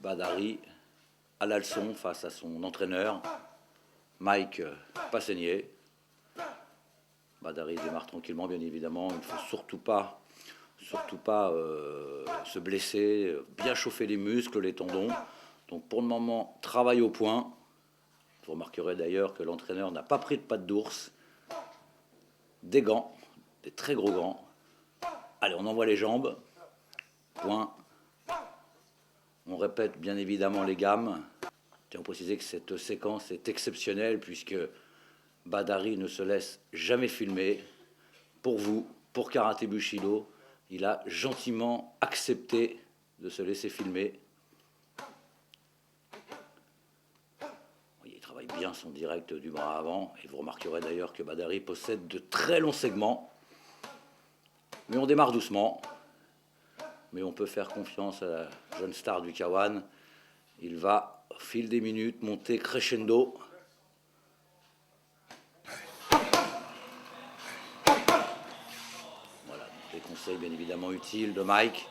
Badari à la leçon face à son entraîneur, Mike Passeignier. Badari démarre tranquillement, bien évidemment. Il ne faut surtout pas se blesser, bien chauffer les muscles, les tendons. Donc pour le moment, travail au point. Vous remarquerez d'ailleurs que l'entraîneur n'a pas pris de pattes d'ours. Des gants, des très gros gants. Allez, on envoie les jambes. Point. On répète bien évidemment les gammes. Tiens, on préciser que cette séquence est exceptionnelle puisque Badari ne se laisse jamais filmer. Pour vous, pour Karaté Bushido, il a gentiment accepté de se laisser filmer. Il travaille bien son direct du bras avant. Et vous remarquerez d'ailleurs que Badari possède de très longs segments. Mais on démarre doucement. Mais on peut faire confiance à la jeune star du K1. Il va, au fil des minutes, monter crescendo. Voilà, des conseils bien évidemment utiles de Mike.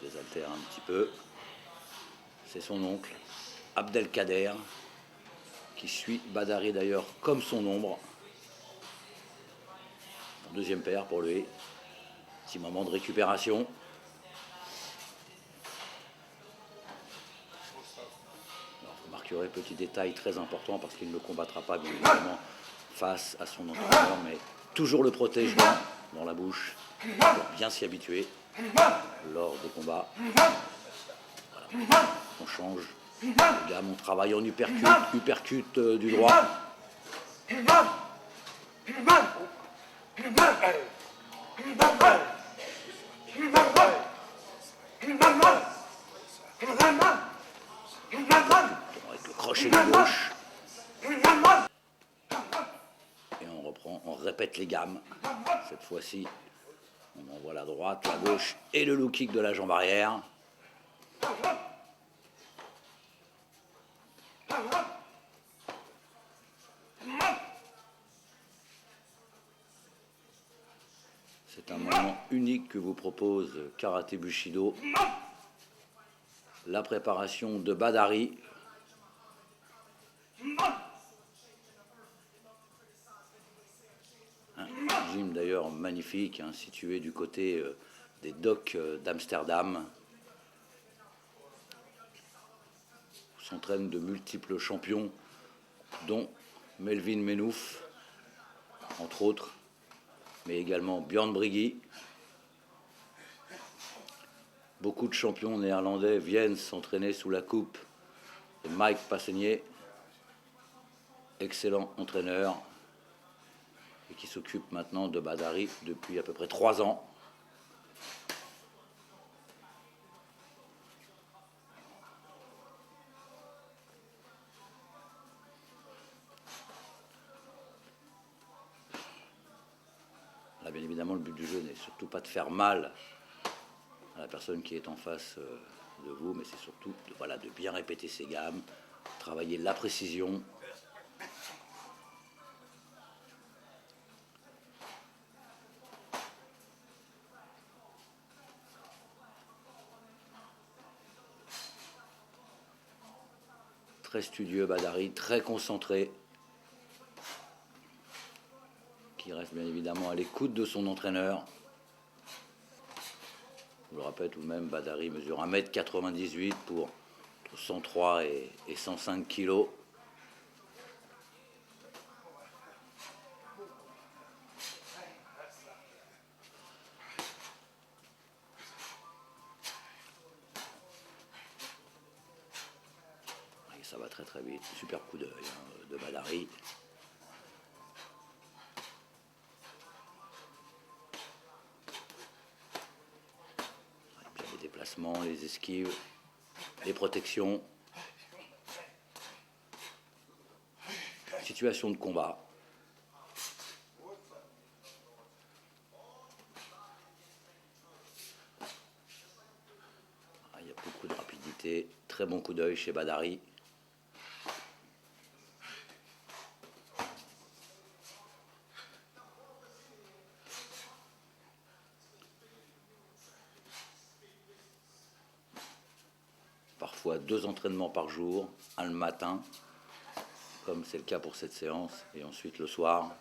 Je les altère un petit peu. C'est son oncle, Abdelkader, qui suit Badari d'ailleurs comme son ombre. Deuxième paire pour lui. Petit moment de récupération. Alors, vous remarquerez, petit détail très important parce qu'il ne combattra pas bien évidemment face à son entraîneur, mais toujours le protège dans la bouche pour bien s'y habituer lors des combats. Voilà. On change de gamme, on travaille en uppercut du droit. Avec le crochet de gauche. Et on reprend, on répète les gammes. Cette fois-ci, on envoie la droite, la gauche et le low kick de la jambe arrière. C'est un moment unique que vous propose Karaté Bushido. La préparation de Badari. Un gym d'ailleurs magnifique, hein, situé du côté des docks d'Amsterdam. Où s'entraînent de multiples champions, dont Melvin Menouf, entre autres, mais également Björn Briggy. Beaucoup de champions néerlandais viennent s'entraîner sous la coupe de Mike Passeignier, excellent entraîneur, et qui s'occupe maintenant de Badari depuis à peu près 3 ans. Là, bien évidemment, le but du jeu n'est surtout pas de faire mal à la personne qui est en face de vous, mais c'est surtout de bien répéter ses gammes, travailler la précision. Très studieux Badari, très concentré, qui reste bien évidemment à l'écoute de son entraîneur. Je vous le rappelle tout de même, Badari mesure 1m98 pour 103 et 105 kg. Et ça va très très vite, super coup d'œil de Badari. Les déplacements, les esquives, les protections. Situation de combat. Il y a beaucoup de rapidité, très bon coup d'œil chez Badari. parfois 2 entraînements par jour, un le matin, comme c'est le cas pour cette séance, et ensuite le soir,